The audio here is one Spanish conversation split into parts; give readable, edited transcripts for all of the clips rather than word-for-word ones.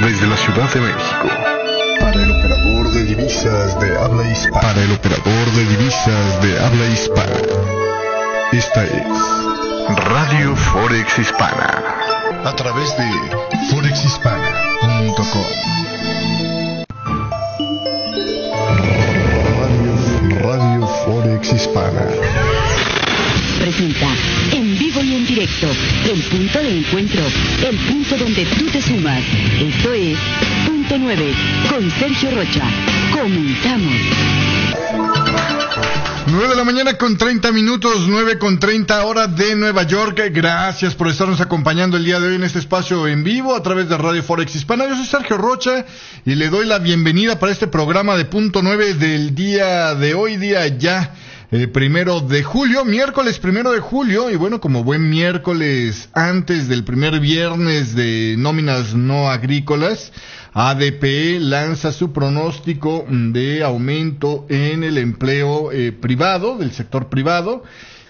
desde la Ciudad de México. Para el operador de divisas de habla hispana. Para el operador de divisas de habla hispana. Esta es Radio Forex Hispana. A través de forexhispana.com. Radio Forex Hispana presenta en vivo y en directo el punto de encuentro, el punto donde tú te sumas. Esto es Punto 9 con Sergio Rocha. Comenzamos. 9 de la mañana con 30 minutos, 9 con 30 hora de Nueva York. Gracias por estarnos acompañando el día de hoy en este espacio en vivo a través de Radio Forex Hispana. Yo soy Sergio Rocha y le doy la bienvenida para este programa de Punto 9 del día de hoy, día ya 1 de julio, miércoles 1 de julio, y bueno, como buen miércoles antes del primer viernes de nóminas no agrícolas, ADP lanza su pronóstico de aumento en el empleo privado, del sector privado,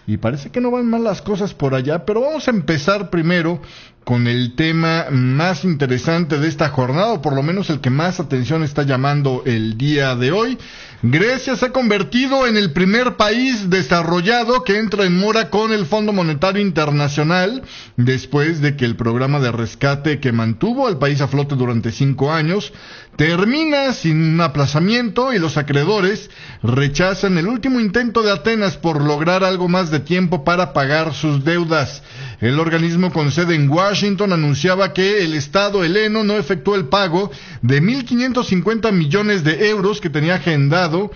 y parece que no van mal las cosas por allá, pero vamos a empezar primero con el tema más interesante de esta jornada, o por lo menos el que más atención está llamando el día de hoy. Grecia se ha convertido en el primer país desarrollado que entra en mora con el Fondo Monetario Internacional, después de que el programa de rescate que mantuvo al país a flote durante 5 años termina sin un aplazamiento y los acreedores rechazan el último intento de Atenas por lograr algo más de tiempo para pagar sus deudas. El organismo con sede en Washington anunciaba que el Estado heleno no efectuó el pago de 1.550 millones de euros que tenía agendado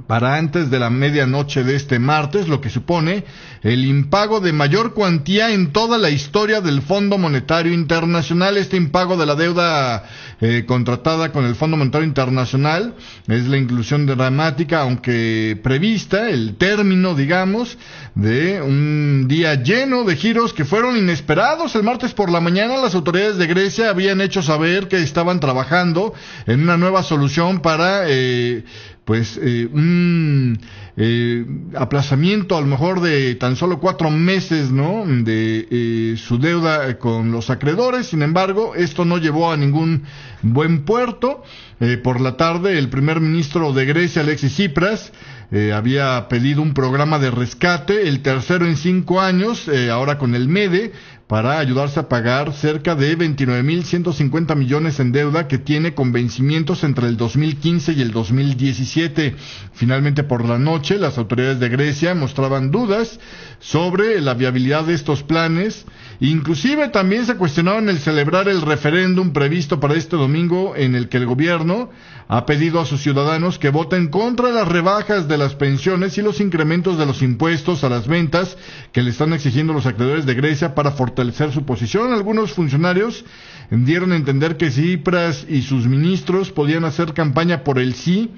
para antes de la medianoche de este martes, lo que supone el impago de mayor cuantía en toda la historia del Fondo Monetario Internacional. Este impago de la deuda contratada con el Fondo Monetario Internacional es la inclusión dramática, aunque prevista, el término, digamos, de un día lleno de giros que fueron inesperados. El martes por la mañana las autoridades de Grecia habían hecho saber que estaban trabajando en una nueva solución para un aplazamiento a lo mejor de tan solo 4 meses, ¿no?, de su deuda con los acreedores. Sin embargo, esto no llevó a ningún buen puerto. Por la tarde, el primer ministro de Grecia, Alexis Tsipras, había pedido un programa de rescate, el tercero en 5 años, ahora con el MEDE, para ayudarse a pagar cerca de 29.150 millones en deuda que tiene con vencimientos entre el 2015 y el 2017. Finalmente, por la noche, las autoridades de Grecia mostraban dudas sobre la viabilidad de estos planes. Inclusive también se cuestionaban el celebrar el referéndum previsto para este domingo, en el que el gobierno ha pedido a sus ciudadanos que voten contra las rebajas de las pensiones y los incrementos de los impuestos a las ventas que le están exigiendo los acreedores de Grecia para fortalecer su posición. Algunos funcionarios dieron a entender que Tsipras y sus ministros podían hacer campaña por el sí,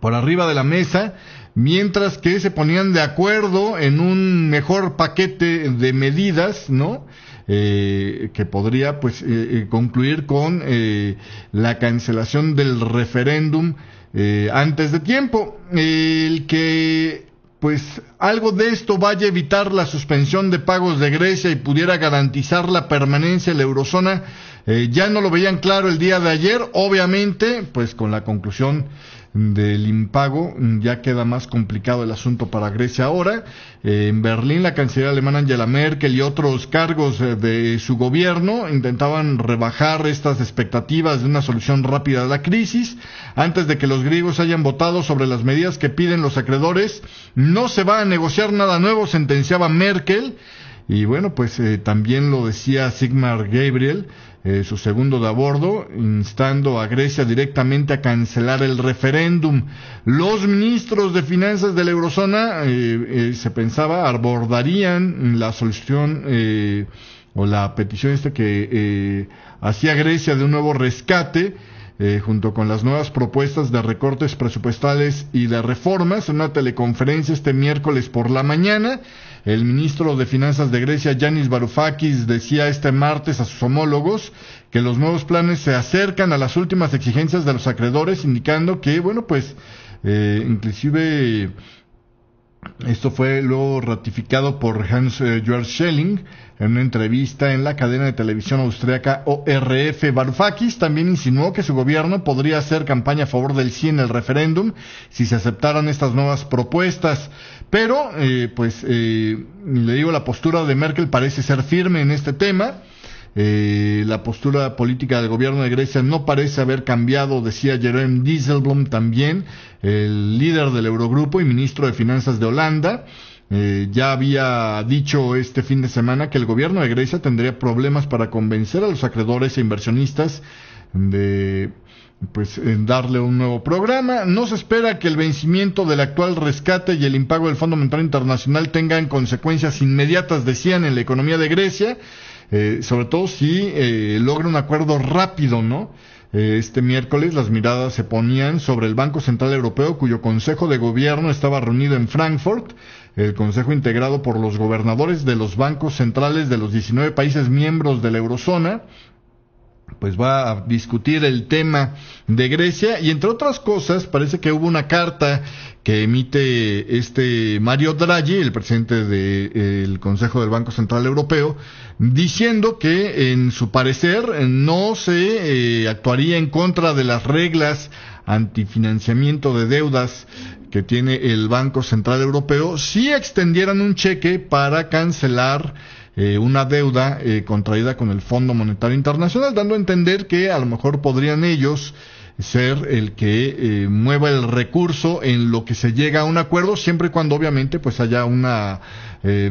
por arriba de la mesa, mientras que se ponían de acuerdo en un mejor paquete de medidas, ¿no?, que podría concluir con la cancelación del referéndum antes de tiempo. El que algo de esto vaya a evitar la suspensión de pagos de Grecia y pudiera garantizar la permanencia en la eurozona, ya no lo veían claro el día de ayer. Obviamente, con la conclusión del impago ya queda más complicado el asunto para Grecia ahora. En Berlín, la canciller alemana Angela Merkel y otros cargos de su gobierno intentaban rebajar estas expectativas de una solución rápida a la crisis. Antes de que los griegos hayan votado sobre las medidas que piden los acreedores, no se va a negociar nada nuevo, sentenciaba Merkel. Y bueno, también lo decía Sigmar Gabriel, su segundo de a bordo, instando a Grecia directamente a cancelar el referéndum. Los ministros de finanzas de la eurozona, se pensaba, abordarían la solución o la petición que hacía Grecia de un nuevo rescate, junto con las nuevas propuestas de recortes presupuestales y de reformas. En una teleconferencia este miércoles por la mañana, el ministro de Finanzas de Grecia, Yanis Varoufakis, decía este martes a sus homólogos que los nuevos planes se acercan a las últimas exigencias de los acreedores, indicando que, inclusive Esto fue luego ratificado por Hans-Georg Schelling en una entrevista en la cadena de televisión austriaca ORF. Varoufakis también insinuó que su gobierno podría hacer campaña a favor del sí en el referéndum si se aceptaran estas nuevas propuestas. Pero, le digo, la postura de Merkel parece ser firme en este tema. La postura política del gobierno de Grecia no parece haber cambiado, decía Jeroen Dijsselbloem, también el líder del Eurogrupo y ministro de Finanzas de Holanda. Ya había dicho este fin de semana que el gobierno de Grecia tendría problemas para convencer a los acreedores e inversionistas de en darle un nuevo programa. No se espera que el vencimiento del actual rescate y el impago del Fondo Monetario Internacional tengan consecuencias inmediatas, decían, en la economía de Grecia. Sobre todo si logra un acuerdo rápido, ¿no? Este miércoles las miradas se ponían sobre el Banco Central Europeo, cuyo Consejo de Gobierno estaba reunido en Frankfurt. El Consejo, integrado por los gobernadores de los bancos centrales de los 19 países miembros de la eurozona, pues va a discutir el tema de Grecia, y entre otras cosas parece que hubo una carta que emite Mario Draghi, el presidente del Consejo del Banco Central Europeo, diciendo que en su parecer no se actuaría en contra de las reglas antifinanciamiento de deudas que tiene el Banco Central Europeo si extendieran un cheque para cancelar una deuda contraída con el Fondo Monetario Internacional, dando a entender que a lo mejor podrían ellos ser el que mueva el recurso en lo que se llega a un acuerdo, siempre y cuando obviamente pues haya una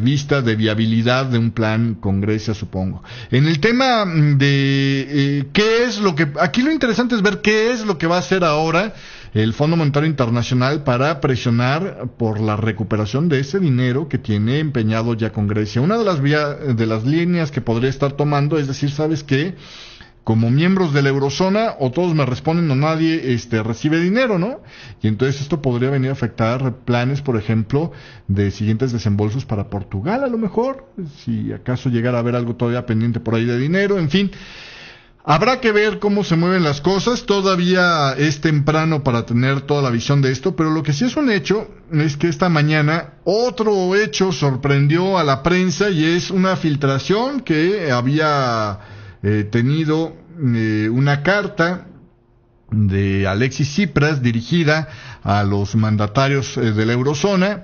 vista de viabilidad de un plan con Grecia, supongo. En el tema de qué es lo que... Aquí lo interesante es ver qué es lo que va a hacer ahora el Fondo Monetario Internacional para presionar por la recuperación de ese dinero que tiene empeñado ya con Grecia. Una de las líneas que podría estar tomando es decir, ¿sabes qué? Como miembros de la eurozona, o todos me responden o nadie recibe dinero, ¿no? Y entonces esto podría venir a afectar planes, por ejemplo, de siguientes desembolsos para Portugal, a lo mejor, si acaso llegara a haber algo todavía pendiente por ahí de dinero, en fin. Habrá que ver cómo se mueven las cosas, todavía es temprano para tener toda la visión de esto, pero lo que sí es un hecho es que esta mañana otro hecho sorprendió a la prensa, y es una filtración que había tenido una carta de Alexis Tsipras dirigida a los mandatarios de la eurozona,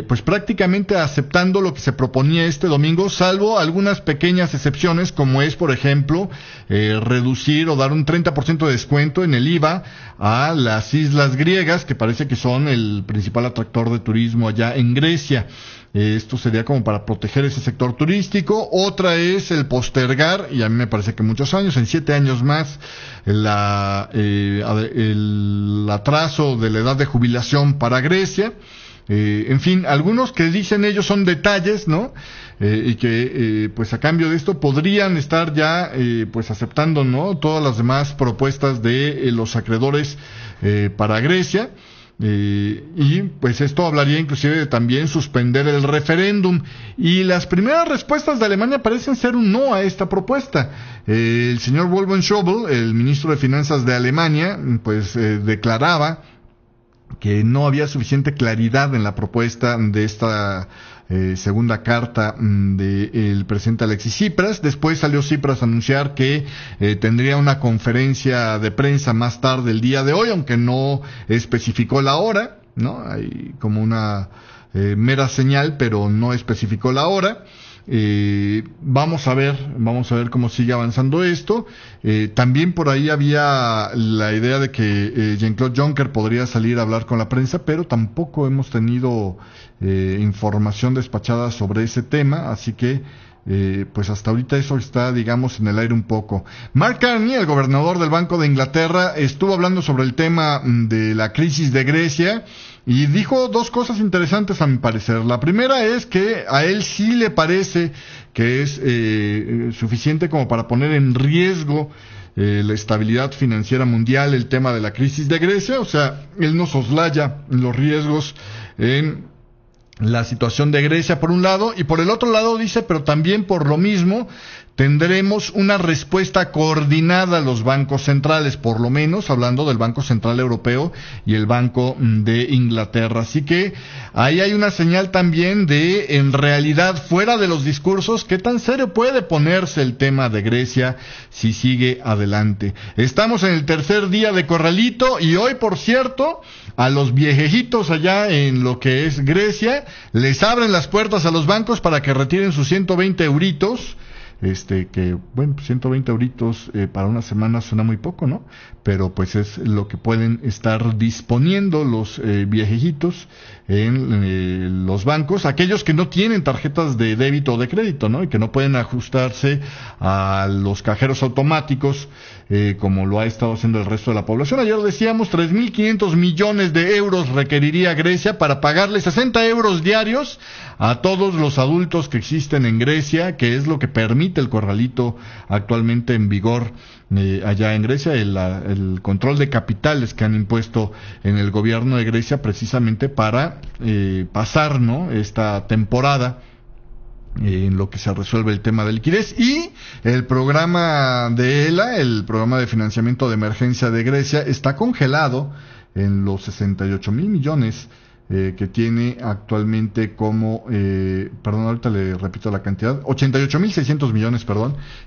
pues prácticamente aceptando lo que se proponía este domingo, salvo algunas pequeñas excepciones, como es, por ejemplo, reducir o dar un 30% de descuento en el IVA a las islas griegas, que parece que son el principal atractor de turismo allá en Grecia. Esto sería como para proteger ese sector turístico. Otra es el postergar, y a mí me parece que muchos años, en 7 años más, el atraso de la edad de jubilación para Grecia. En fin, algunos que dicen ellos son detalles, ¿no? Y que pues a cambio de esto podrían estar ya pues aceptando, ¿no?, todas las demás propuestas de los acreedores para Grecia. Y pues esto hablaría inclusive de también suspender el referéndum, y las primeras respuestas de Alemania parecen ser un no a esta propuesta. El señor Wolfgang Schäuble, el ministro de Finanzas de Alemania, pues declaraba que no había suficiente claridad en la propuesta de esta segunda carta del presidente Alexis Tsipras. Después salió Tsipras a anunciar que tendría una conferencia de prensa más tarde el día de hoy, aunque no especificó la hora, ¿no? Hay como una mera señal, pero no especificó la hora. Vamos a ver cómo sigue avanzando esto. También por ahí había la idea de que Jean-Claude Juncker podría salir a hablar con la prensa, pero tampoco hemos tenido información despachada sobre ese tema, así que pues hasta ahorita eso está, digamos, en el aire un poco. Mark Carney, el gobernador del Banco de Inglaterra, estuvo hablando sobre el tema de la crisis de Grecia y dijo dos cosas interesantes a mi parecer. La primera es que a él sí le parece que es suficiente como para poner en riesgo la estabilidad financiera mundial, el tema de la crisis de Grecia. O sea, él no soslaya los riesgos en la situación de Grecia por un lado, y por el otro lado dice, pero también por lo mismo tendremos una respuesta coordinada a los bancos centrales, por lo menos hablando del Banco Central Europeo y el Banco de Inglaterra. Así que ahí hay una señal también de, en realidad, fuera de los discursos, qué tan serio puede ponerse el tema de Grecia si sigue adelante. Estamos en el tercer día de corralito y hoy, por cierto, a los viejejitos allá en lo que es Grecia, les abren las puertas a los bancos para que retiren sus 120 euritos. Que bueno, 120 euritos para una semana suena muy poco, ¿no? Pero pues es lo que pueden estar disponiendo los viejitos en los bancos, aquellos que no tienen tarjetas de débito o de crédito, ¿no? Y que no pueden ajustarse a los cajeros automáticos como lo ha estado haciendo el resto de la población. Ayer decíamos 3.500 millones de euros requeriría Grecia para pagarle 60 euros diarios a todos los adultos que existen en Grecia, que es lo que permite el corralito actualmente en vigor allá en Grecia, el control de capitales que han impuesto en el gobierno de Grecia precisamente para pasar, ¿no?, esta temporada en lo que se resuelve el tema de liquidez. Y el programa de ELA, el programa de financiamiento de emergencia de Grecia, está congelado en los 68,000 millones que tiene actualmente como, ahorita le repito la cantidad, 88,600 millones,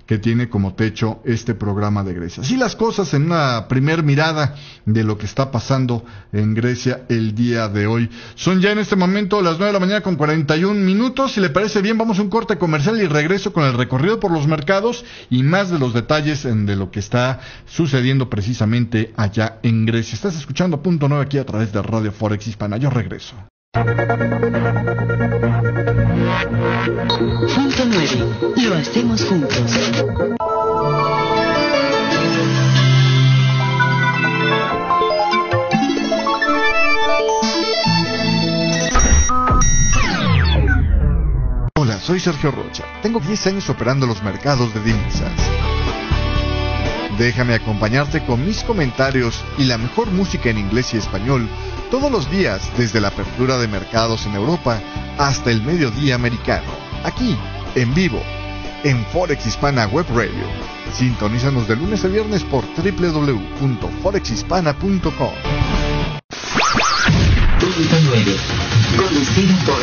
que tiene como techo este programa de Grecia. Así las cosas en una primer mirada de lo que está pasando en Grecia el día de hoy. Son ya en este momento las 9 de la mañana con 41 minutos. Si le parece bien, vamos a un corte comercial y regreso con el recorrido por los mercados y más de los detalles de lo que está sucediendo precisamente allá en Grecia. Estás escuchando Punto 9 aquí a través de Radio Forex Hispana. Yo regreso. Punto 9. Lo hacemos juntos. Hola, soy Sergio Rocha. Tengo 10 años operando los mercados de divisas. Déjame acompañarte con mis comentarios y la mejor música en inglés y español todos los días, desde la apertura de mercados en Europa hasta el mediodía americano, aquí, en vivo, en Forex Hispana Web Radio. Sintonízanos de lunes a viernes por www.forexhispana.com. Punto 9. Conducido por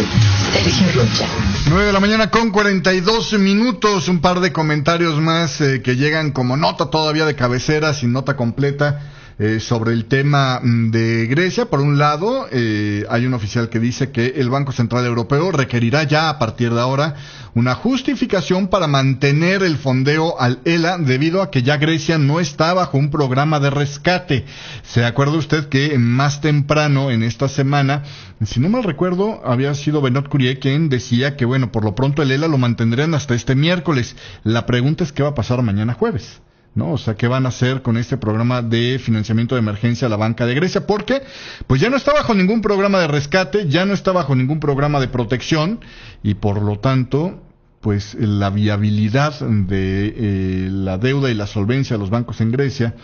Sergio Rocha. 9 de la mañana con 42 minutos. Un par de comentarios más que llegan como nota todavía de cabecera, sin nota completa. Sobre el tema de Grecia. Por un lado, hay un oficial que dice que el Banco Central Europeo requerirá ya a partir de ahora una justificación para mantener el fondeo al ELA debido a que ya Grecia no está bajo un programa de rescate. ¿Se acuerda usted que más temprano en esta semana, si no mal recuerdo, había sido Benoît Curiel quien decía que bueno, por lo pronto el ELA lo mantendrían hasta este miércoles? La pregunta es qué va a pasar mañana jueves, ¿no? O sea, ¿qué van a hacer con este programa de financiamiento de emergencia a la banca de Grecia? Porque, pues ya no está bajo ningún programa de rescate, ya no está bajo ningún programa de protección, y por lo tanto, pues la viabilidad de la deuda y la solvencia de los bancos en Grecia,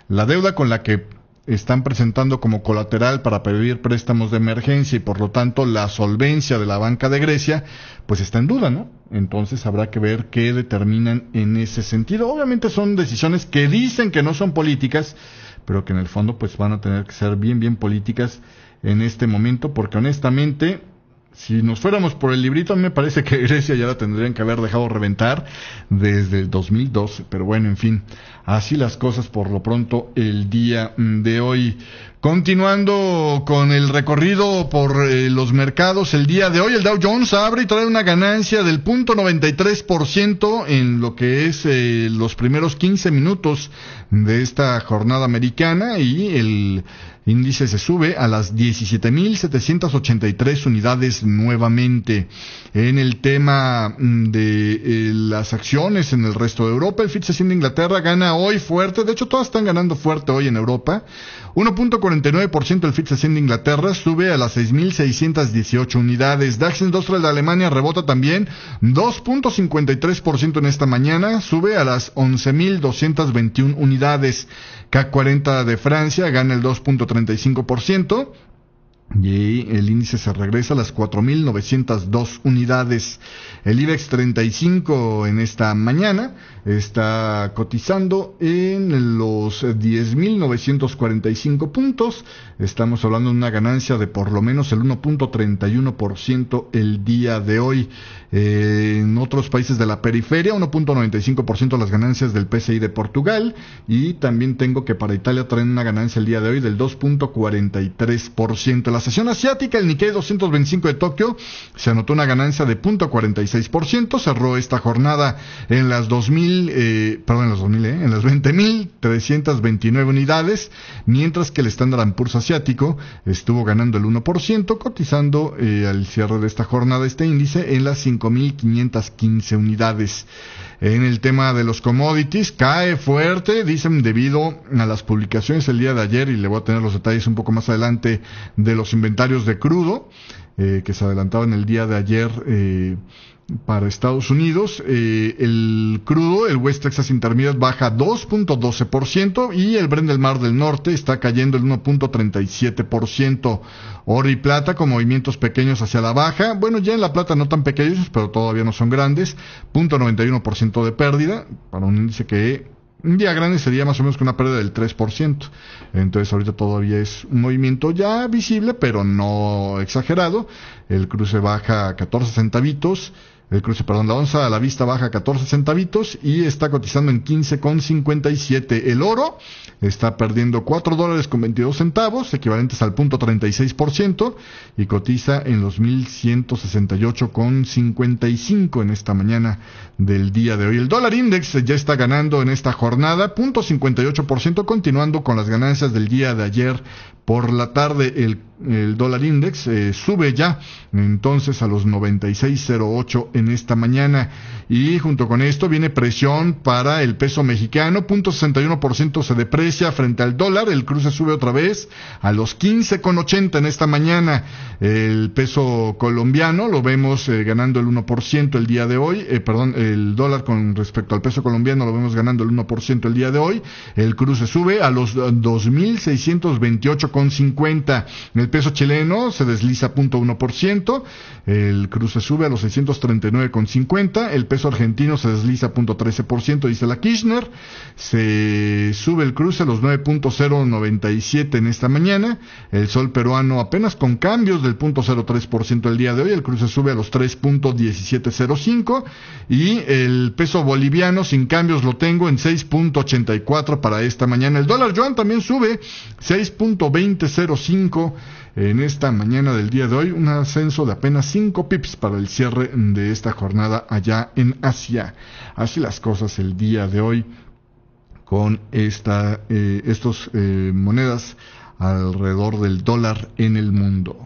la deuda con la que están presentando como colateral para pedir préstamos de emergencia y por lo tanto la solvencia de la banca de Grecia, pues está en duda, ¿no? Entonces habrá que ver qué determinan en ese sentido. Obviamente son decisiones que dicen que no son políticas, pero que en el fondo pues van a tener que ser bien políticas en este momento, porque honestamente, si nos fuéramos por el librito, a mí me parece que Grecia ya la tendrían que haber dejado reventar desde el 2012. Pero bueno, en fin, así las cosas por lo pronto el día de hoy. Continuando con el recorrido por los mercados, el día de hoy el Dow Jones abre y trae una ganancia del 0.93% en lo que es los primeros 15 minutos de esta jornada americana, y el índice se sube a las 17.783 unidades nuevamente. En el tema de las acciones en el resto de Europa, el FTSE 100 de Inglaterra gana hoy fuerte, de hecho todas están ganando fuerte hoy en Europa. 1.49% el FTSE 100 de Inglaterra sube a las 6.618 unidades. DAX Industrial de Alemania rebota también 2.53% en esta mañana, sube a las 11.221 unidades. CAC 40 de Francia gana el 2.35%. y el índice se regresa a las 4.902 unidades. El IBEX 35 en esta mañana está cotizando en los 10.945 puntos. Estamos hablando de una ganancia de por lo menos el 1.31% el día de hoy. En otros países de la periferia, 1.95% las ganancias del PCI de Portugal, y también tengo que para Italia traen una ganancia el día de hoy del 2.43%. La sesión asiática, el Nikkei 225 de Tokio se anotó una ganancia de 0.46%, cerró esta jornada en las 20.329 unidades, mientras que el Standard & Poor's asiático estuvo ganando el 1%, cotizando al cierre de esta jornada este índice en las 5.515 unidades. En el tema de los commodities, cae fuerte, dicen, debido a las publicaciones el día de ayer, y le voy a tener los detalles un poco más adelante, de los inventarios de crudo, que se adelantaban el día de ayer para Estados Unidos. El crudo, el West Texas Intermediate, baja 2.12%, y el Brent del Mar del Norte está cayendo el 1.37%. Oro y plata con movimientos pequeños hacia la baja. Bueno, ya en la plata no tan pequeños, pero todavía no son grandes. 0.91% de pérdida, para un índice que un día grande sería más o menos con una pérdida del 3%. Entonces ahorita todavía es un movimiento ya visible, pero no exagerado. El cruce baja a 14 centavitos. La onza a la vista baja a 14 centavitos y está cotizando en 15,57. El oro está perdiendo $4.22, equivalentes al 0.36%, y cotiza en los 1,168,55 en esta mañana del día de hoy. El dólar index ya está ganando en esta jornada 0.58%, continuando con las ganancias del día de ayer por la tarde. El dólar index sube ya entonces a los 96.08 en esta mañana, y junto con esto viene presión para el peso mexicano. 0.61% se deprecia frente al dólar. El cruce sube otra vez a los 15.80 en esta mañana. El peso colombiano lo vemos ganando el 1% el día de hoy. El dólar con respecto al peso colombiano lo vemos ganando el 1% el día de hoy. El cruce sube a los 2.628,50. El peso chileno se desliza 0.1%, el cruce sube a los 639,50, el peso argentino se desliza 0.13%, dice la Kirchner, se sube el cruce a los 9.097 en esta mañana, el sol peruano apenas con cambios del 0.03% el día de hoy, el cruce sube a los 3.1705, y el peso boliviano sin cambios lo tengo en 6.84 para esta mañana. El dólar yuan también sube 6.2005 en esta mañana del día de hoy, un ascenso de apenas 5 pips para el cierre de esta jornada allá en Asia. Así las cosas el día de hoy con estos monedas alrededor del dólar en el mundo.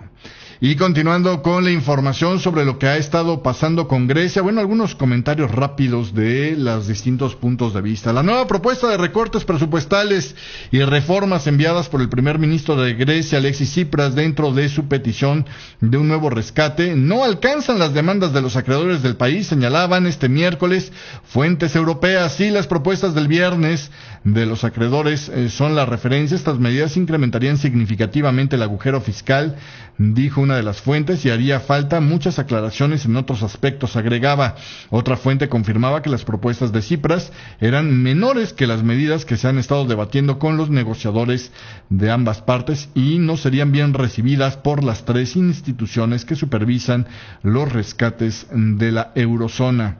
Y continuando con la información sobre lo que ha estado pasando con Grecia, bueno, algunos comentarios rápidos de los distintos puntos de vista. La nueva propuesta de recortes presupuestales y reformas enviadas por el primer ministro de Grecia, Alexis Tsipras, dentro de su petición de un nuevo rescate, no alcanzan las demandas de los acreedores del país, señalaban este miércoles fuentes europeas. Sí, las propuestas del viernes de los acreedores son la referencia. Estas medidas incrementarían significativamente el agujero fiscal, dijo una de las fuentes, y haría falta muchas aclaraciones en otros aspectos, agregaba. Otra fuente confirmaba que las propuestas de Tsipras eran menores que las medidas que se han estado debatiendo con los negociadores de ambas partes y no serían bien recibidas por las tres instituciones que supervisan los rescates de la eurozona.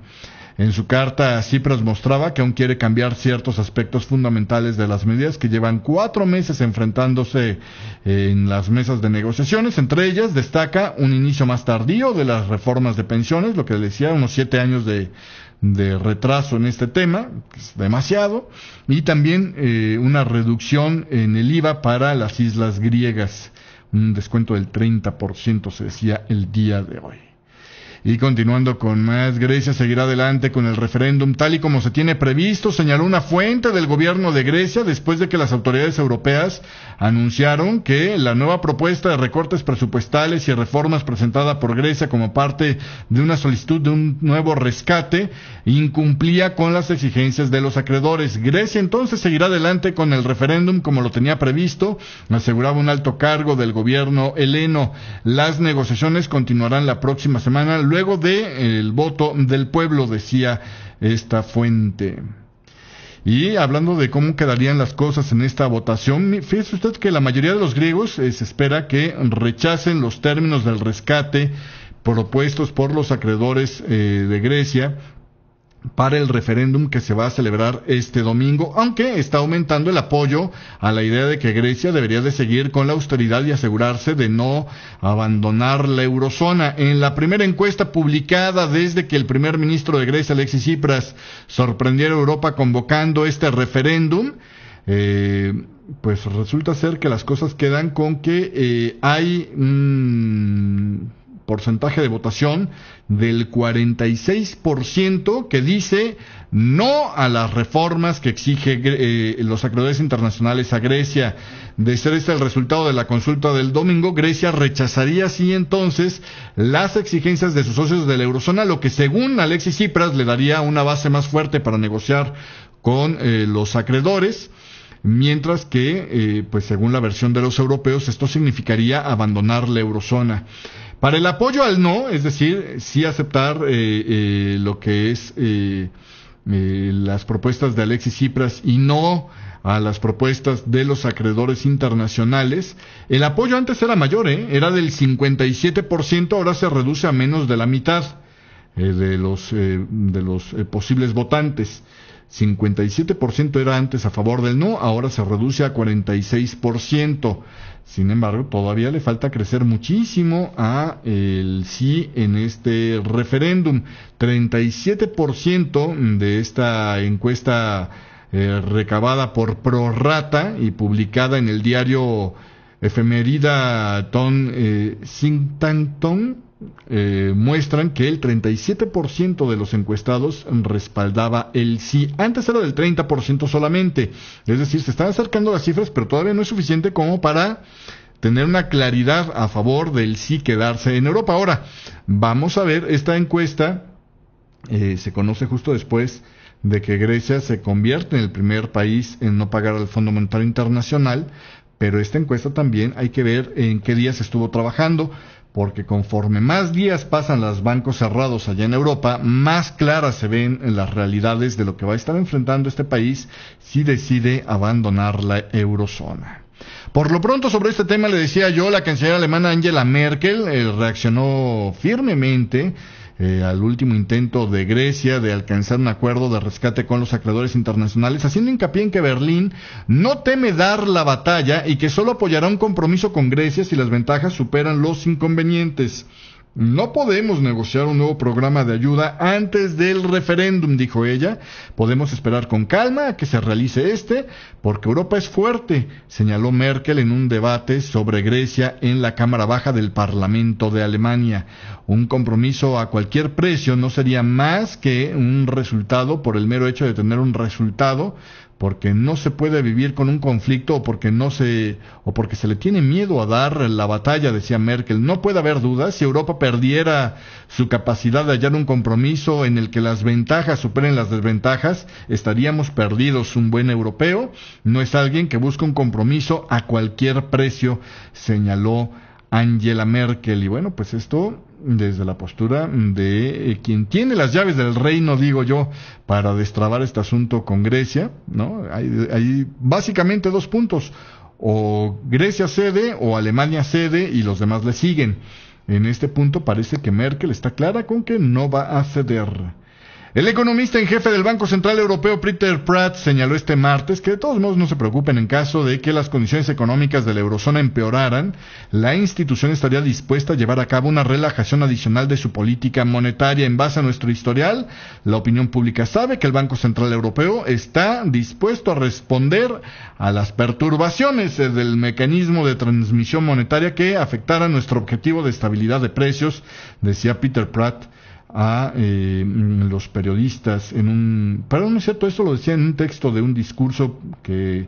En su carta, Tsipras mostraba que aún quiere cambiar ciertos aspectos fundamentales de las medidas que llevan 4 meses enfrentándose en las mesas de negociaciones. Entre ellas destaca un inicio más tardío de las reformas de pensiones, lo que le decía, unos 7 años de retraso en este tema, que es demasiado, y también una reducción en el IVA para las islas griegas, un descuento del 30% se decía el día de hoy. Y continuando con más, Grecia seguirá adelante con el referéndum tal y como se tiene previsto, señaló una fuente del gobierno de Grecia después de que las autoridades europeas anunciaron que la nueva propuesta de recortes presupuestales y reformas presentada por Grecia como parte de una solicitud de un nuevo rescate incumplía con las exigencias de los acreedores. Grecia entonces seguirá adelante con el referéndum como lo tenía previsto, aseguraba un alto cargo del gobierno heleno. Las negociaciones continuarán la próxima semana luego de el voto del pueblo, decía esta fuente. Y hablando de cómo quedarían las cosas en esta votación, fíjese usted que la mayoría de los griegos se espera que rechacen los términos del rescate propuestos por los acreedores de Grecia para el referéndum que se va a celebrar este domingo, aunque está aumentando el apoyo a la idea de que Grecia debería de seguir con la austeridad y asegurarse de no abandonar la eurozona. En la primera encuesta publicada desde que el primer ministro de Grecia, Alexis Tsipras, sorprendiera a Europa convocando este referéndum, pues resulta ser que las cosas quedan con que hay un porcentaje de votación del 46% que dice no a las reformas que exige los acreedores internacionales a Grecia. De ser este el resultado de la consulta del domingo, Grecia rechazaría así entonces las exigencias de sus socios de la eurozona, lo que según Alexis Tsipras le daría una base más fuerte para negociar con los acreedores. Mientras que, pues según la versión de los europeos, esto significaría abandonar la eurozona. Para el apoyo al no, es decir, sí aceptar lo que es las propuestas de Alexis Tsipras y no a las propuestas de los acreedores internacionales, el apoyo antes era mayor, era del 57%, ahora se reduce a menos de la mitad de los posibles votantes. 57% era antes a favor del no, ahora se reduce a 46%. Sin embargo, todavía le falta crecer muchísimo a el sí en este referéndum. 37% de esta encuesta recabada por Prorata y publicada en el diario Efemerida Singtanton muestran que el 37% de los encuestados respaldaba el sí. Antes era del 30% solamente. Es decir, se están acercando las cifras, pero todavía no es suficiente como para tener una claridad a favor del sí quedarse en Europa. Ahora, vamos a ver, esta encuesta se conoce justo después de que Grecia se convierte en el primer país en no pagar al Fondo Monetario Internacional, pero esta encuesta también hay que ver en qué días estuvo trabajando, porque conforme más días pasan los bancos cerrados allá en Europa, más claras se ven las realidades de lo que va a estar enfrentando este país si decide abandonar la eurozona. Por lo pronto, sobre este tema le decía yo, la canciller alemana Angela Merkel reaccionó firmemente al último intento de Grecia de alcanzar un acuerdo de rescate con los acreedores internacionales, haciendo hincapié en que Berlín no teme dar la batalla y que solo apoyará un compromiso con Grecia si las ventajas superan los inconvenientes. No podemos negociar un nuevo programa de ayuda antes del referéndum, dijo ella. Podemos esperar con calma a que se realice porque Europa es fuerte, señaló Merkel en un debate sobre Grecia en la Cámara Baja del Parlamento de Alemania. Un compromiso a cualquier precio no sería más que un resultado por el mero hecho de tener un resultado, porque no se puede vivir con un conflicto o porque se le tiene miedo a dar la batalla, decía Merkel. No puede haber dudas, si Europa perdiera su capacidad de hallar un compromiso en el que las ventajas superen las desventajas, estaríamos perdidos. Un buen europeo no es alguien que busca un compromiso a cualquier precio, señaló Angela Merkel. Y bueno, pues esto desde la postura de quien tiene las llaves del reino, digo yo, para destrabar este asunto con Grecia, ¿no? Hay básicamente dos puntos: o Grecia cede o Alemania cede y los demás le siguen. En este punto parece que Merkel está clara con que no va a ceder. El economista en jefe del Banco Central Europeo, Peter Pratt, señaló este martes que de todos modos no se preocupen en caso de que las condiciones económicas de la eurozona empeoraran, la institución estaría dispuesta a llevar a cabo una relajación adicional de su política monetaria. En base a nuestro historial, la opinión pública sabe que el Banco Central Europeo está dispuesto a responder a las perturbaciones del mecanismo de transmisión monetaria que afectaran nuestro objetivo de estabilidad de precios, decía Peter Pratt a los periodistas perdón, no es cierto, esto lo decía en un texto de un discurso que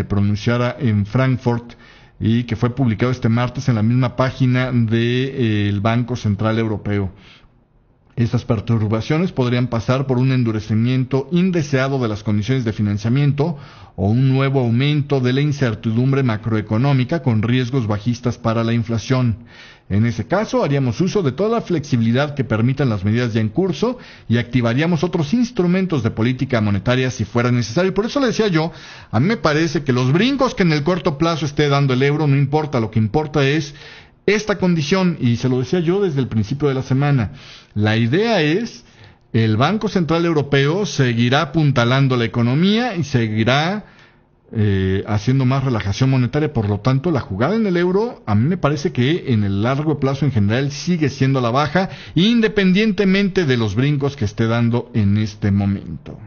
pronunciara en Frankfurt y que fue publicado este martes en la misma página del Banco Central Europeo. Estas perturbaciones podrían pasar por un endurecimiento indeseado de las condiciones de financiamiento o un nuevo aumento de la incertidumbre macroeconómica con riesgos bajistas para la inflación. En ese caso, haríamos uso de toda la flexibilidad que permitan las medidas ya en curso y activaríamos otros instrumentos de política monetaria si fuera necesario. Por eso le decía yo, a mí me parece que los brincos que en el corto plazo esté dando el euro no importa, lo que importa es esta condición, y se lo decía yo desde el principio de la semana. La idea es, el Banco Central Europeo seguirá apuntalando la economía y seguirá haciendo más relajación monetaria. Por lo tanto, la jugada en el euro, a mí me parece que en el largo plazo en general sigue siendo la baja, independientemente de los brincos que esté dando en este momento.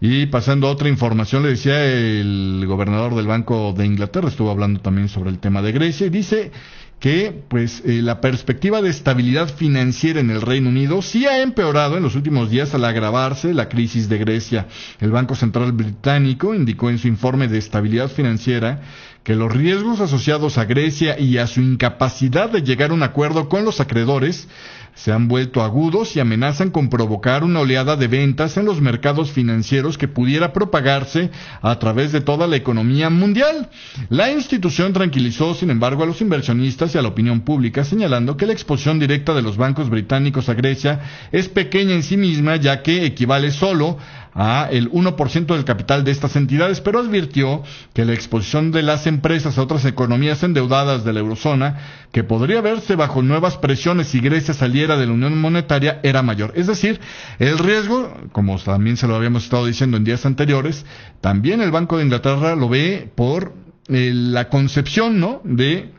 Y pasando a otra información, le decía el gobernador del Banco de Inglaterra, estuvo hablando también sobre el tema de Grecia, y dice que la perspectiva de estabilidad financiera en el Reino Unido sí ha empeorado en los últimos días al agravarse la crisis de Grecia. El Banco Central británico indicó en su informe de estabilidad financiera que los riesgos asociados a Grecia y a su incapacidad de llegar a un acuerdo con los acreedores se han vuelto agudos y amenazan con provocar una oleada de ventas en los mercados financieros que pudiera propagarse a través de toda la economía mundial. La institución tranquilizó, sin embargo, a los inversionistas y a la opinión pública, señalando que la exposición directa de los bancos británicos a Grecia es pequeña en sí misma, ya que equivale solo a el 1% del capital de estas entidades, pero advirtió que la exposición de las empresas a otras economías endeudadas de la eurozona, que podría verse bajo nuevas presiones si Grecia saliera de la Unión Monetaria, era mayor. Es decir, el riesgo, como también se lo habíamos estado diciendo en días anteriores, también el Banco de Inglaterra lo ve por la concepción, ¿no?, de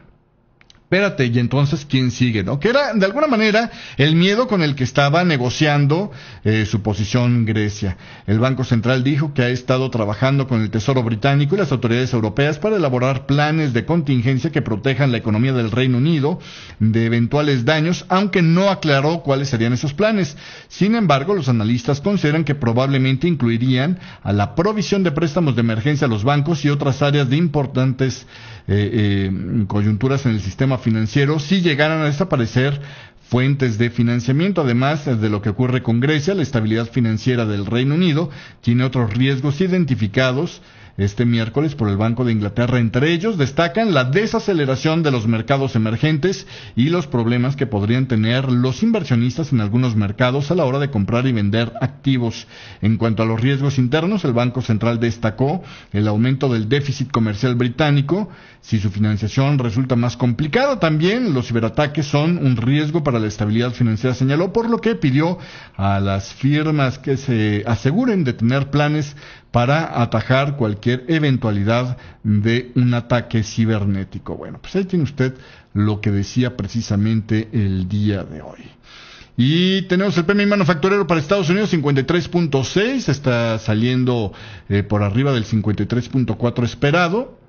espérate, y entonces, ¿quién sigue, no? Que era, de alguna manera, el miedo con el que estaba negociando su posición Grecia. El Banco Central dijo que ha estado trabajando con el Tesoro británico y las autoridades europeas para elaborar planes de contingencia que protejan la economía del Reino Unido de eventuales daños, aunque no aclaró cuáles serían esos planes. Sin embargo, los analistas consideran que probablemente incluirían a la provisión de préstamos de emergencia a los bancos y otras áreas de importantes coyunturas en el sistema financiero si llegaran a desaparecer fuentes de financiamiento. Además de lo que ocurre con Grecia, la estabilidad financiera del Reino Unido tiene otros riesgos identificados este miércoles por el Banco de Inglaterra. Entre ellos destacan la desaceleración de los mercados emergentes y los problemas que podrían tener los inversionistas en algunos mercados a la hora de comprar y vender activos. En cuanto a los riesgos internos, el Banco Central destacó el aumento del déficit comercial británico. Si su financiación resulta más complicada, también los ciberataques son un riesgo para la estabilidad financiera, señaló, por lo que pidió a las firmas que se aseguren de tener planes para atajar cualquier eventualidad de un ataque cibernético. Bueno, pues ahí tiene usted lo que decía precisamente el día de hoy. Y tenemos el PMI manufacturero para Estados Unidos, 53.6, está saliendo por arriba del 53.4 esperado.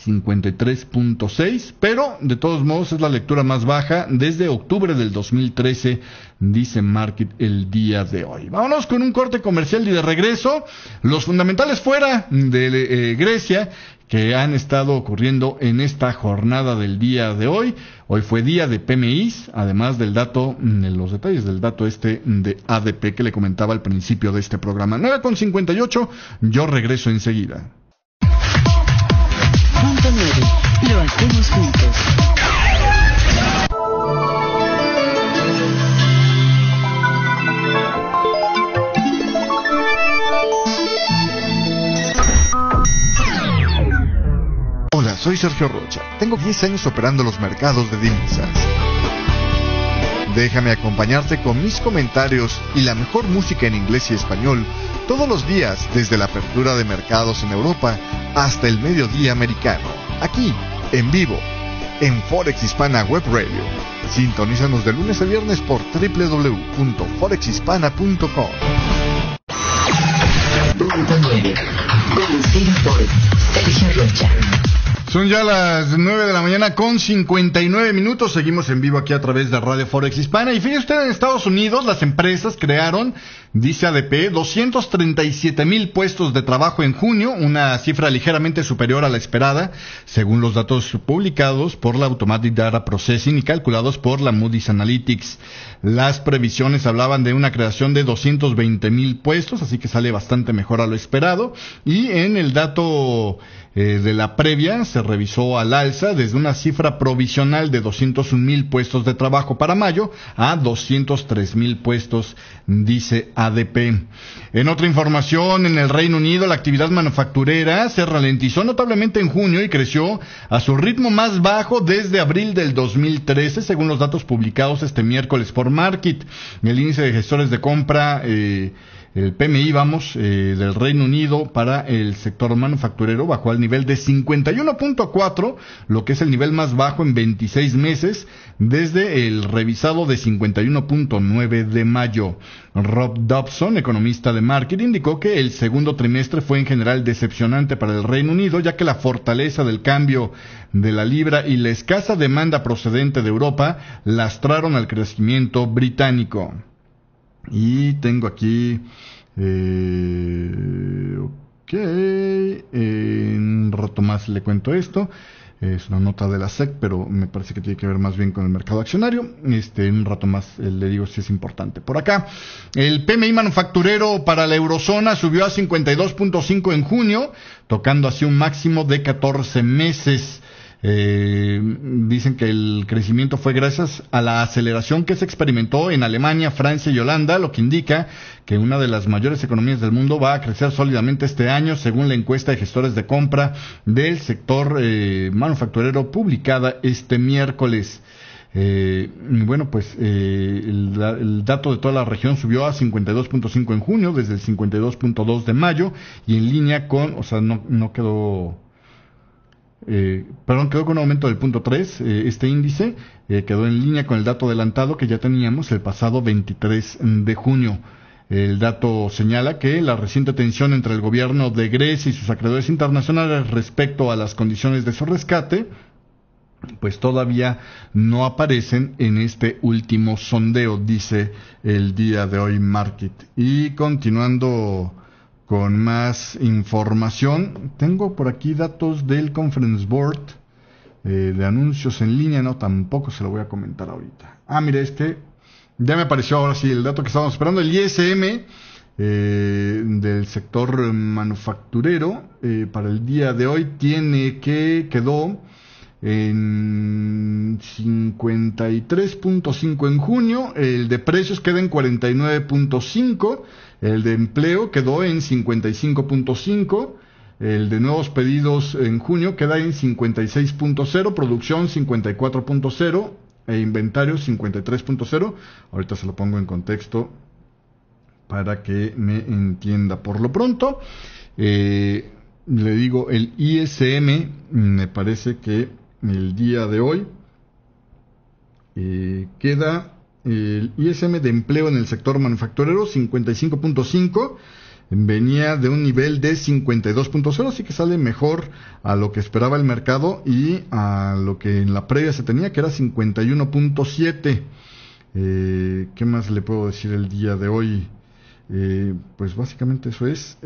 53.6, pero de todos modos es la lectura más baja desde octubre del 2013, dice Market el día de hoy. Vámonos con un corte comercial y de regreso, los fundamentales fuera de Grecia que han estado ocurriendo en esta jornada del día de hoy. Hoy fue día de PMIs, además del dato, los detalles del dato de ADP que le comentaba al principio de este programa. 9:58, yo regreso enseguida. Punto 9. Lo hacemos juntos. Hola, soy Sergio Rocha. Tengo 10 años operando los mercados de divisas. Déjame acompañarte con mis comentarios y la mejor música en inglés y español todos los días desde la apertura de mercados en Europa hasta el mediodía americano. Aquí, en vivo, en Forex Hispana Web Radio. Sintonízanos de lunes a viernes por www.forexhispana.com. Sergio Rocha. Son ya las 9 de la mañana con 59 minutos. Seguimos en vivo aquí a través de Radio Forex Hispana. Y fíjese usted, en Estados Unidos las empresas crearon, dice ADP, 237,000 puestos de trabajo en junio, una cifra ligeramente superior a la esperada, según los datos publicados por la Automatic Data Processing y calculados por la Moody's Analytics. Las previsiones hablaban de una creación de 220,000 puestos, así que sale bastante mejor a lo esperado. Y en el dato de la previa se revisó al alza desde una cifra provisional de 201,000 puestos de trabajo para mayo a 203,000 puestos, dice ADP. En otra información, en el Reino Unido la actividad manufacturera se ralentizó notablemente en junio y creció a su ritmo más bajo desde abril del 2013, según los datos publicados este miércoles por Markit. El índice de gestores de compra, el PMI, del Reino Unido para el sector manufacturero bajó al nivel de 51.4, lo que es el nivel más bajo en 26 meses, desde el revisado de 51.9 de mayo. Rob Dobson, economista de Markit, indicó que el segundo trimestre fue en general decepcionante para el Reino Unido, ya que la fortaleza del cambio de la libra y la escasa demanda procedente de Europa lastraron al crecimiento británico. Y tengo aquí, en un rato más le cuento esto. Es una nota de la SEC, pero me parece que tiene que ver más bien con el mercado accionario. En un rato más le digo si es importante. Por acá, el PMI manufacturero para la eurozona subió a 52.5 en junio, tocando así un máximo de 14 meses. Dicen que el crecimiento fue gracias a la aceleración que se experimentó en Alemania, Francia y Holanda, lo que indica que una de las mayores economías del mundo va a crecer sólidamente este año, según la encuesta de gestores de compra del sector manufacturero publicada este miércoles. El dato de toda la región subió a 52.5 en junio, desde el 52.2 de mayo, y en línea con, quedó con un aumento del 0.3, este índice quedó en línea con el dato adelantado que ya teníamos el pasado 23 de junio. El dato señala que la reciente tensión entre el gobierno de Grecia y sus acreedores internacionales respecto a las condiciones de su rescate, pues todavía no aparecen en este último sondeo, dice el día de hoy Markit. Y continuando con más información, tengo por aquí datos del Conference Board de anuncios en línea. No, tampoco se lo voy a comentar ahorita. Mire, ya me apareció ahora sí el dato que estábamos esperando. El ISM del sector manufacturero para el día de hoy quedó en 53.5 en junio, el de precios queda en 49.5, el de empleo quedó en 55.5, el de nuevos pedidos en junio queda en 56.0, producción 54.0 e inventario 53.0. Ahorita se lo pongo en contexto para que me entienda. Por lo pronto, le digo, el ISM me parece que el día de hoy queda el ISM de empleo en el sector manufacturero 55.5, venía de un nivel de 52.0, así que sale mejor a lo que esperaba el mercado y a lo que en la previa se tenía, que era 51.7. ¿Qué más le puedo decir el día de hoy? Pues básicamente eso es.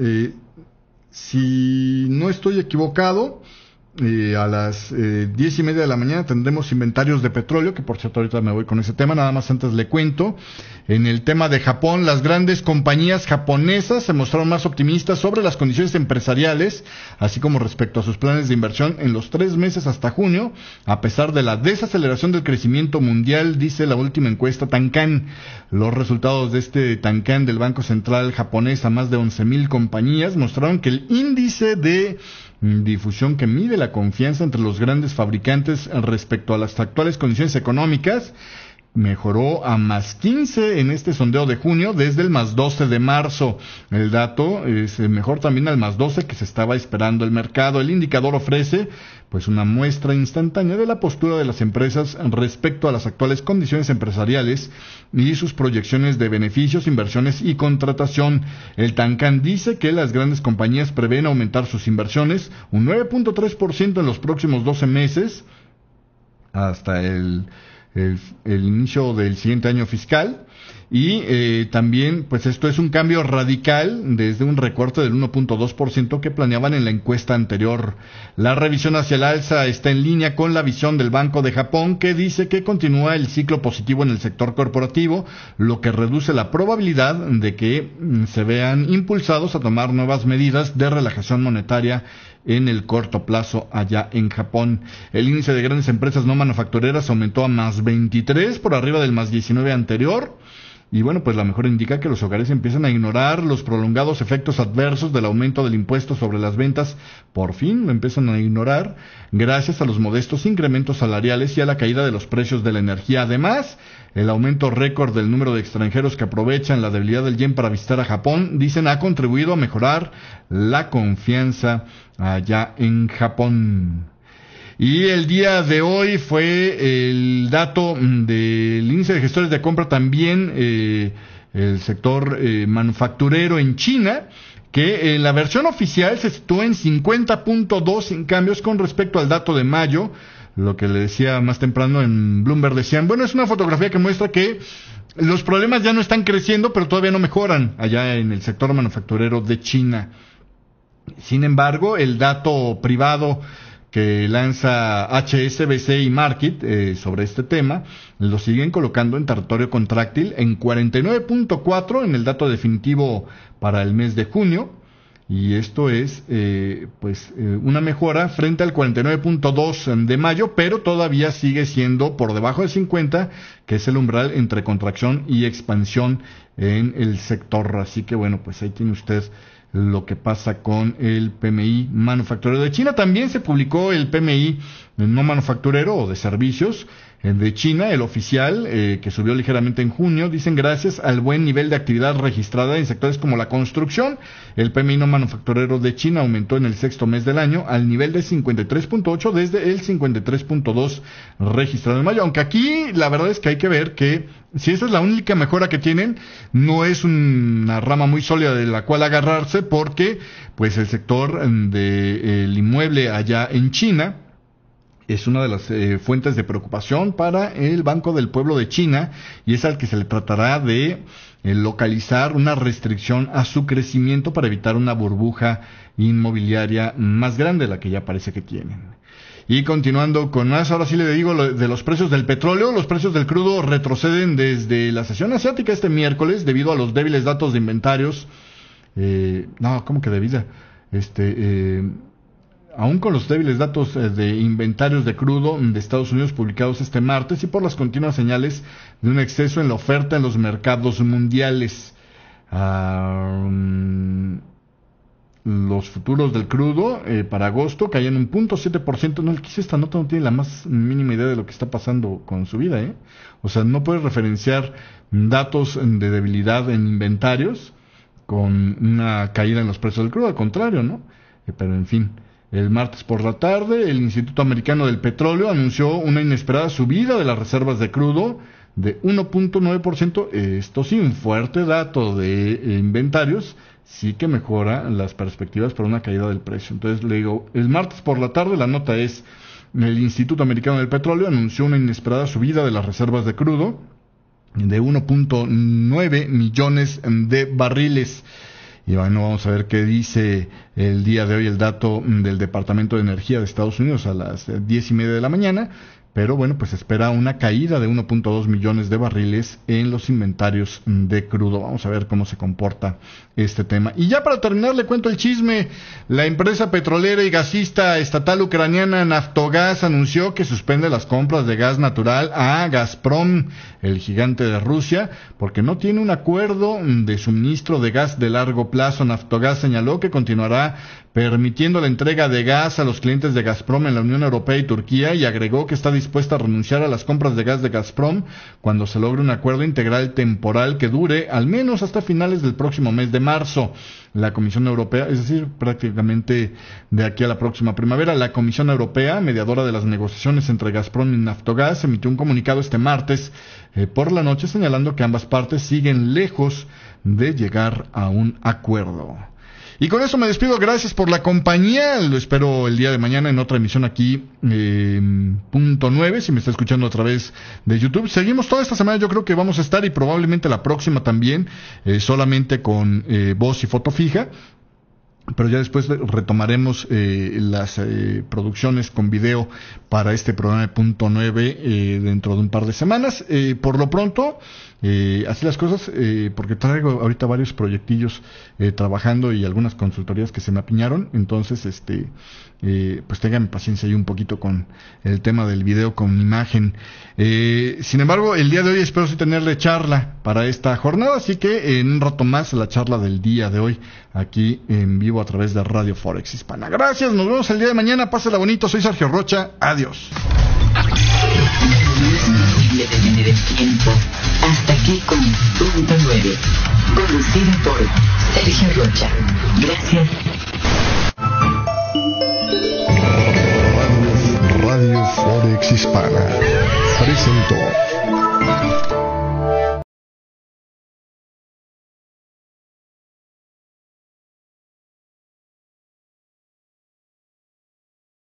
Si no estoy equivocado, a las 10:30 de la mañana tendremos inventarios de petróleo, que por cierto ahorita me voy con ese tema. Nada más antes le cuento, en el tema de Japón, las grandes compañías japonesas se mostraron más optimistas sobre las condiciones empresariales, así como respecto a sus planes de inversión en los 3 meses hasta junio, a pesar de la desaceleración del crecimiento mundial, dice la última encuesta Tankan. Los resultados de este Tankan del Banco Central japonés a más de 11,000 compañías mostraron que el índice de difusión que mide la confianza entre los grandes fabricantes respecto a las actuales condiciones económicas mejoró a más 15 en este sondeo de junio desde el más 12 de marzo. El dato es mejor también al más 12 que se estaba esperando el mercado. El indicador ofrece pues una muestra instantánea de la postura de las empresas respecto a las actuales condiciones empresariales y sus proyecciones de beneficios, inversiones y contratación. El Tancan dice que las grandes compañías prevén aumentar sus inversiones un 9.3% en los próximos 12 meses hasta el inicio del siguiente año fiscal, y también pues esto es un cambio radical desde un recorte del 1.2% que planeaban en la encuesta anterior. La revisión hacia el alza está en línea con la visión del Banco de Japón, que dice que continúa el ciclo positivo en el sector corporativo, lo que reduce la probabilidad de que se vean impulsados a tomar nuevas medidas de relajación monetaria en el corto plazo allá en Japón. El índice de grandes empresas no manufactureras aumentó a más 23 por arriba del más 19 anterior. Y bueno, pues la mejora indica que los hogares empiezan a ignorar los prolongados efectos adversos del aumento del impuesto sobre las ventas. Por fin lo empiezan a ignorar gracias a los modestos incrementos salariales y a la caída de los precios de la energía. Además, el aumento récord del número de extranjeros que aprovechan la debilidad del yen para visitar a Japón, dicen, ha contribuido a mejorar la confianza allá en Japón. Y el día de hoy fue el dato del índice de gestores de compra también, el sector manufacturero en China, que en la versión oficial se sitúa en 50.2 en cambios con respecto al dato de mayo. Lo que le decía más temprano en Bloomberg, decían, bueno, es una fotografía que muestra que los problemas ya no están creciendo, pero todavía no mejoran allá en el sector manufacturero de China. Sin embargo, el dato privado que lanza HSBC y Market sobre este tema, lo siguen colocando en territorio contráctil en 49.4 en el dato definitivo para el mes de junio, y esto es una mejora frente al 49.2 de mayo, pero todavía sigue siendo por debajo de 50, que es el umbral entre contracción y expansión en el sector. Así que bueno, pues ahí tiene usted lo que pasa con el PMI manufacturero de China. También se publicó el PMI no manufacturero o de servicios de China, el oficial, que subió ligeramente en junio. Dicen, gracias al buen nivel de actividad registrada en sectores como la construcción, el PMI no manufacturero de China aumentó en el sexto mes del año al nivel de 53.8 desde el 53.2 registrado en mayo. Aunque aquí la verdad es que hay que ver que si esa es la única mejora que tienen, no es una rama muy sólida de la cual agarrarse, porque pues el sector del inmueble allá en China es una de las fuentes de preocupación para el Banco del Pueblo de China, y es al que se le tratará de localizar una restricción a su crecimiento para evitar una burbuja inmobiliaria más grande de la que ya parece que tienen. Y continuando con más, ahora sí le digo de los precios del petróleo. Los precios del crudo retroceden desde la sesión asiática este miércoles debido a los débiles datos de inventarios. Aún con los débiles datos de inventarios de crudo de Estados Unidos publicados este martes y por las continuas señales de un exceso en la oferta en los mercados mundiales. Los futuros del crudo para agosto caían un 0.7%. No, el que hizo esta nota no tiene la más mínima idea de lo que está pasando con su vida, O sea, no puede referenciar datos de debilidad en inventarios con una caída en los precios del crudo, al contrario, ¿no? Pero en fin. El martes por la tarde, el Instituto Americano del Petróleo anunció una inesperada subida de las reservas de crudo de 1.9%. Esto sí, un fuerte dato de inventarios, sí que mejora las perspectivas para una caída del precio. Entonces le digo, el martes por la tarde la nota es, el Instituto Americano del Petróleo anunció una inesperada subida de las reservas de crudo de 1.9 millones de barriles. Y bueno, vamos a ver qué dice el día de hoy el dato del Departamento de Energía de Estados Unidos a las 10:30 de la mañana. Pero bueno, pues espera una caída de 1.2 millones de barriles en los inventarios de crudo. Vamos a ver cómo se comporta este tema. Y ya para terminar le cuento el chisme. La empresa petrolera y gasista estatal ucraniana Naftogaz anunció que suspende las compras de gas natural a Gazprom, el gigante de Rusia, porque no tiene un acuerdo de suministro de gas de largo plazo. Naftogaz señaló que continuará permitiendo la entrega de gas a los clientes de Gazprom en la Unión Europea y Turquía, y agregó que está dispuesta a renunciar a las compras de gas de Gazprom cuando se logre un acuerdo integral temporal que dure al menos hasta finales del próximo mes de marzo. La Comisión Europea, es decir, prácticamente de aquí a la próxima primavera, la Comisión Europea, mediadora de las negociaciones entre Gazprom y Naftogaz, emitió un comunicado este martes por la noche señalando que ambas partes siguen lejos de llegar a un acuerdo. Y con eso me despido, gracias por la compañía, lo espero el día de mañana en otra emisión aquí, punto 9, si me está escuchando a través de YouTube. Seguimos toda esta semana, yo creo que vamos a estar, y probablemente la próxima también, solamente con voz y foto fija. Pero ya después retomaremos las producciones con video para este programa de punto 9 dentro de un par de semanas. Por lo pronto, así las cosas, porque traigo ahorita varios proyectillos trabajando y algunas consultorías que se me apiñaron. Entonces, pues tengan paciencia ahí un poquito con el tema del video con imagen. Sin embargo, el día de hoy espero sí tenerle charla para esta jornada, así que en un rato más la charla del día de hoy aquí en vivo a través de Radio Forex Hispana. Gracias, nos vemos el día de mañana, pásela bonito, soy Sergio Rocha, adiós. Detener el tiempo. Hasta aquí con punto 9, conducido por Sergio Rocha. Gracias. Radio Forex Hispana presentó